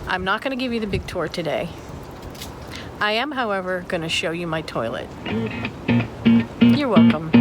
I'm not going to give you the big tour today. I am, however, going to show you my toilet. You're welcome.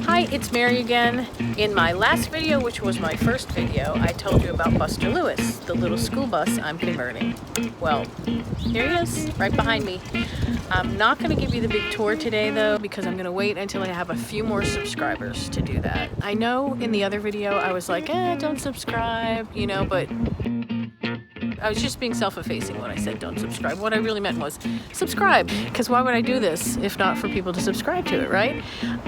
Hi, it's Mary again. In my last video, which was my first video, I told you about Buster Lewis, the little school bus I'm converting. Well, here he is, right behind me. I'm not going to give you the big tour today, though, because I'm going to wait until I have a few more subscribers to do that. I know in the other video I was like, don't subscribe, you know, but I was just being self-effacing when I said don't subscribe. What I really meant was subscribe, because why would I do this if not for people to subscribe to it, right?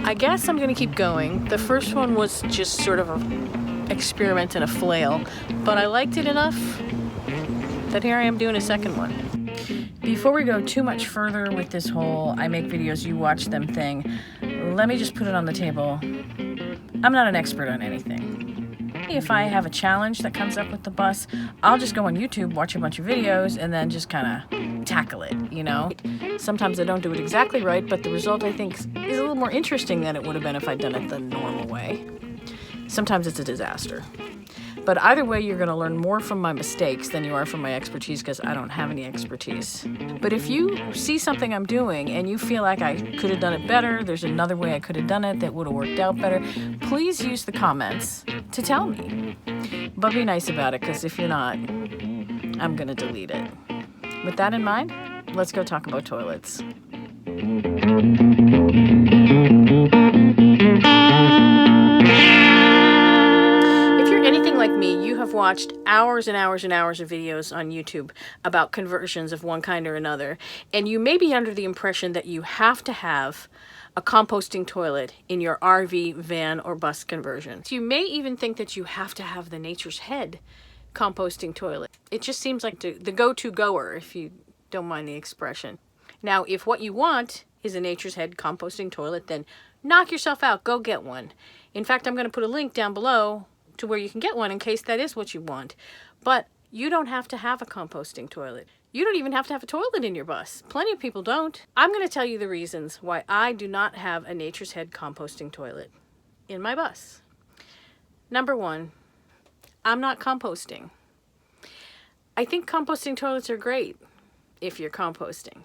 I guess I'm going to keep going. The first one was just sort of an experiment and a flail, but I liked it enough that here I am doing a second one. Before we go too much further with this whole I make videos, you watch them thing, let me just put it on the table. I'm not an expert on anything. If I have a challenge that comes up with the bus, I'll just go on YouTube, watch a bunch of videos, and then just kind of tackle it, you know? Sometimes I don't do it exactly right, but the result, I think, is a little more interesting than it would have been if I'd done it the normal way. Sometimes it's a disaster. But either way, you're going to learn more from my mistakes than you are from my expertise, because I don't have any expertise. But if you see something I'm doing and you feel like I could have done it better, there's another way I could have done it that would have worked out better, please use the comments to tell me. But be nice about it, because if you're not, I'm going to delete it. With that in mind, let's go talk about toilets. Like me, you have watched hours and hours and hours of videos on YouTube about conversions of one kind or another, and you may be under the impression that you have to have a composting toilet in your RV, van, or bus conversion. So you may even think that you have to have the Nature's Head composting toilet. It just seems like the go-to goer, if you don't mind the expression. Now, if what you want is a Nature's Head composting toilet, then knock yourself out, go get one. In fact, I'm going to put a link down below to where you can get one in case that is what you want. But you don't have to have a composting toilet. You don't even have to have a toilet in your bus. Plenty of people don't. I'm going to tell you the reasons why I do not have a Nature's Head composting toilet in my bus. Number one, I'm not composting. I think composting toilets are great if you're composting.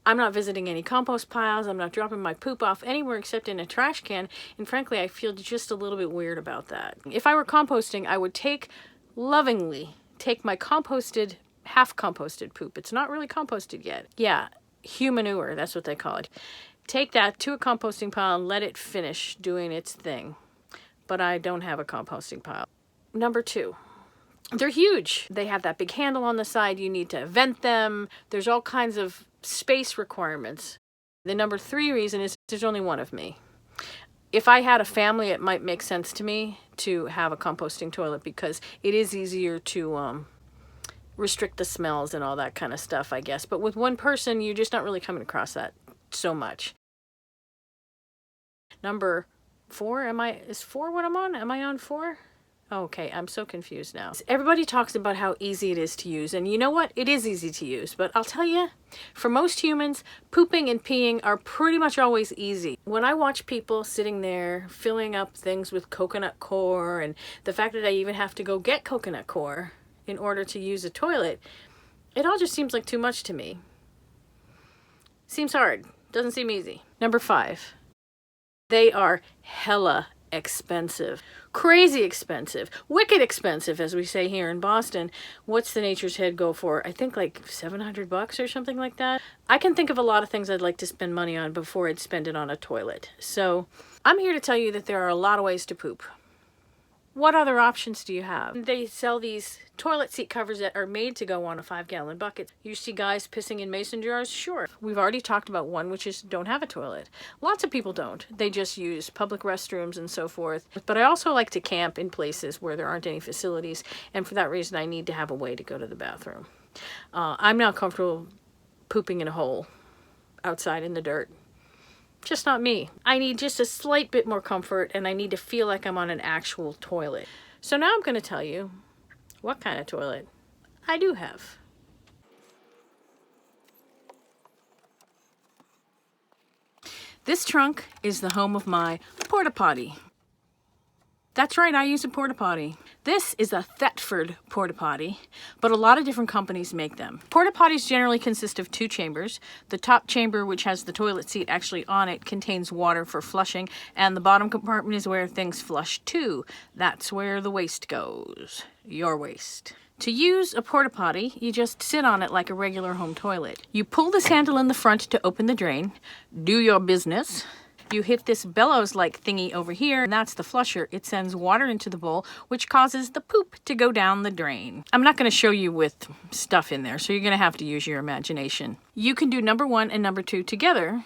I'm not visiting any compost piles. I'm not dropping my poop off anywhere except in a trash can. And frankly, I feel just a little bit weird about that. If I were composting, I would lovingly take my composted, half composted poop. It's not really composted yet. Yeah, humanure, that's what they call it. Take that to a composting pile and let it finish doing its thing. But I don't have a composting pile. Number two, they're huge. They have that big handle on the side. You need to vent them. There's all kinds of space requirements. The number three reason is there's only one of me. If I had a family, it might make sense to me to have a composting toilet because it is easier to restrict the smells and all that kind of stuff, I guess. But with one person, you're just not really coming across that so much. Number four, is four what I'm on? Am I on four? Okay, I'm so confused now. Everybody talks about how easy it is to use, and you know what? It is easy to use, but I'll tell you, for most humans, pooping and peeing are pretty much always easy. When I watch people sitting there filling up things with coconut coir, and the fact that I even have to go get coconut coir in order to use a toilet, it all just seems like too much to me. Seems hard. Doesn't seem easy. Number five, they are hella expensive. Crazy expensive. Wicked expensive, as we say here in Boston. What's the Nature's Head go for? I think like $700 or something like that. I can think of a lot of things I'd like to spend money on before I'd spend it on a toilet. So I'm here to tell you that there are a lot of ways to poop. What other options do you have? They sell these toilet seat covers that are made to go on a 5-gallon bucket. You see guys pissing in mason jars? Sure. We've already talked about one, which is don't have a toilet. Lots of people don't. They just use public restrooms and so forth. But I also like to camp in places where there aren't any facilities, and for that reason I need to have a way to go to the bathroom. I'm not comfortable pooping in a hole outside in the dirt. Just not me. I need just a slight bit more comfort, and I need to feel like I'm on an actual toilet. So now I'm going to tell you what kind of toilet I do have. This trunk is the home of my porta potty. That's right, I use a porta potty. This is a Thetford porta potty, but a lot of different companies make them. Porta potties generally consist of 2 chambers. The top chamber, which has the toilet seat actually on it, contains water for flushing, and the bottom compartment is where things flush too. That's where the waste goes. Your waste. To use a porta potty, you just sit on it like a regular home toilet. You pull this handle in the front to open the drain, do your business. You hit this bellows-like thingy over here, and that's the flusher. It sends water into the bowl, which causes the poop to go down the drain. I'm not going to show you with stuff in there, so you're going to have to use your imagination. You can do number 1 and number 2 together,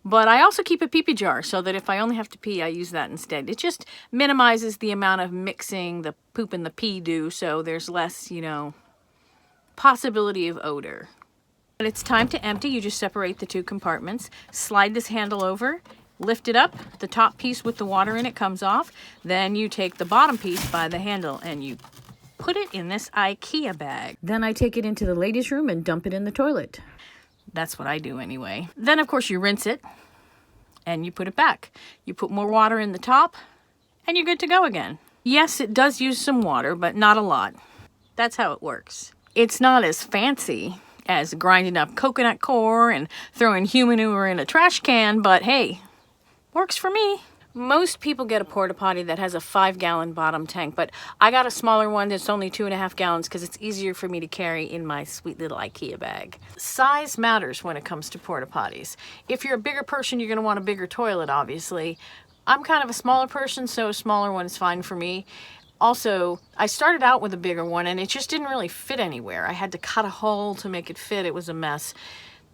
but I also keep a pee-pee jar so that if I only have to pee, I use that instead. It just minimizes the amount of mixing the poop and the pee do, so there's less, you know, possibility of odor. When it's time to empty, you just separate the 2 compartments, slide this handle over, lift it up, the top piece with the water in it comes off, then you take the bottom piece by the handle and you put it in this IKEA bag. Then I take it into the ladies' room and dump it in the toilet. That's what I do anyway. Then of course you rinse it and you put it back. You put more water in the top and you're good to go again. Yes, it does use some water, but not a lot. That's how it works. It's not as fancy as grinding up coconut coir and throwing human manure in a trash can, but hey, works for me. Most people get a porta potty that has a 5-gallon bottom tank, but I got a smaller one that's only 2.5 gallons because it's easier for me to carry in my sweet little IKEA bag. Size matters when it comes to porta potties. If you're a bigger person, you're going to want a bigger toilet, obviously. I'm kind of a smaller person, so a smaller one is fine for me. Also, I started out with a bigger one and it just didn't really fit anywhere. I had to cut a hole to make it fit. It was a mess.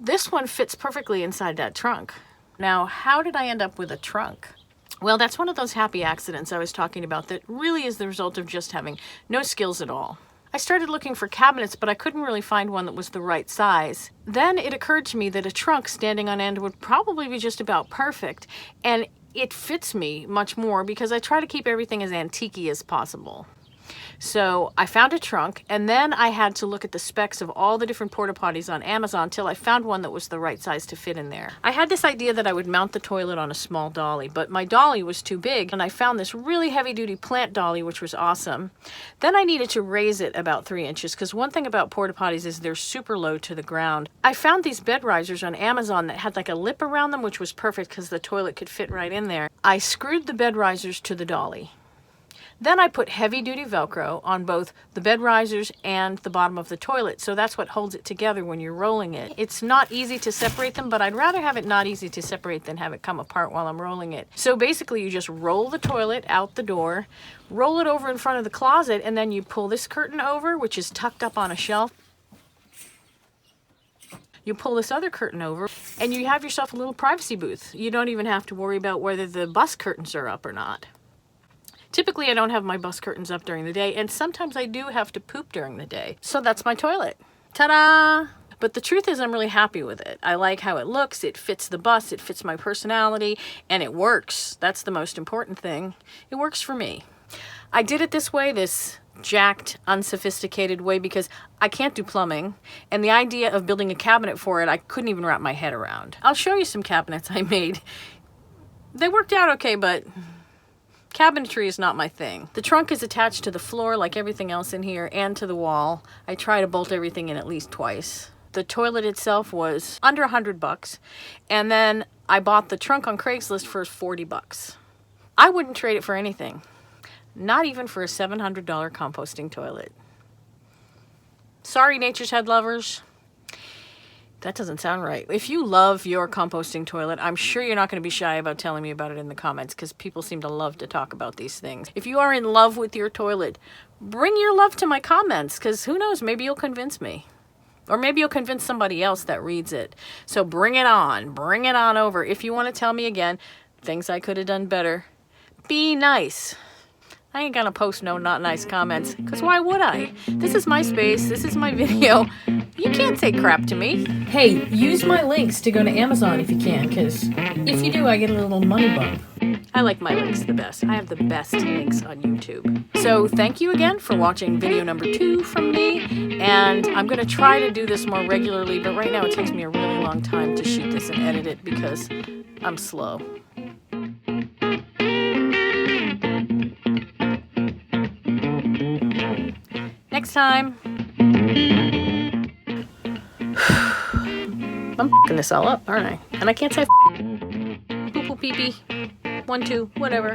This one fits perfectly inside that trunk. Now, how did I end up with a trunk? Well, that's one of those happy accidents I was talking about that really is the result of just having no skills at all. I started looking for cabinets, but I couldn't really find one that was the right size. Then it occurred to me that a trunk standing on end would probably be just about perfect, and it fits me much more because I try to keep everything as antique-y as possible. So I found a trunk, and then I had to look at the specs of all the different porta potties on Amazon till I found one that was the right size to fit in there. I had this idea that I would mount the toilet on a small dolly, but my dolly was too big, and I found this really heavy-duty plant dolly, which was awesome. Then I needed to raise it about 3 inches, because one thing about porta potties is they're super low to the ground. I found these bed risers on Amazon that had like a lip around them, which was perfect because the toilet could fit right in there. I screwed the bed risers to the dolly. Then I put heavy-duty Velcro on both the bed risers and the bottom of the toilet, so that's what holds it together when you're rolling it. It's not easy to separate them, but I'd rather have it not easy to separate than have it come apart while I'm rolling it. So basically, you just roll the toilet out the door, roll it over in front of the closet, and then you pull this curtain over, which is tucked up on a shelf. You pull this other curtain over, and you have yourself a little privacy booth. You don't even have to worry about whether the bus curtains are up or not. Typically, I don't have my bus curtains up during the day, and sometimes I do have to poop during the day. So that's my toilet. Ta-da! But the truth is I'm really happy with it. I like how it looks, it fits the bus, it fits my personality, and it works. That's the most important thing. It works for me. I did it this way, this jacked, unsophisticated way, because I can't do plumbing, and the idea of building a cabinet for it, I couldn't even wrap my head around. I'll show you some cabinets I made. They worked out okay, but cabinetry is not my thing. The trunk is attached to the floor like everything else in here and to the wall. I try to bolt everything in at least twice. The toilet itself was under $100, and then I bought the trunk on Craigslist for $40. I wouldn't trade it for anything. Not even for a $700 composting toilet. Sorry, Nature's Head lovers. That doesn't sound right. If you love your composting toilet, I'm sure you're not going to be shy about telling me about it in the comments because people seem to love to talk about these things. If you are in love with your toilet, bring your love to my comments because who knows, maybe you'll convince me. Or maybe you'll convince somebody else that reads it. So bring it on over. If you want to tell me again, things I could have done better, be nice. I ain't gonna post no not nice comments, because why would I? This is my space, this is my video. You can't say crap to me. Hey, use my links to go to Amazon if you can, because if you do, I get a little money bump. I like my links the best. I have the best links on YouTube. So thank you again for watching video number 2 from me, and I'm gonna try to do this more regularly, but right now it takes me a really long time to shoot this and edit it because I'm slow. Next time. I'm f***ing this all up, aren't I? And I can't say f***. Poo poo pee pee. 1, 2, whatever.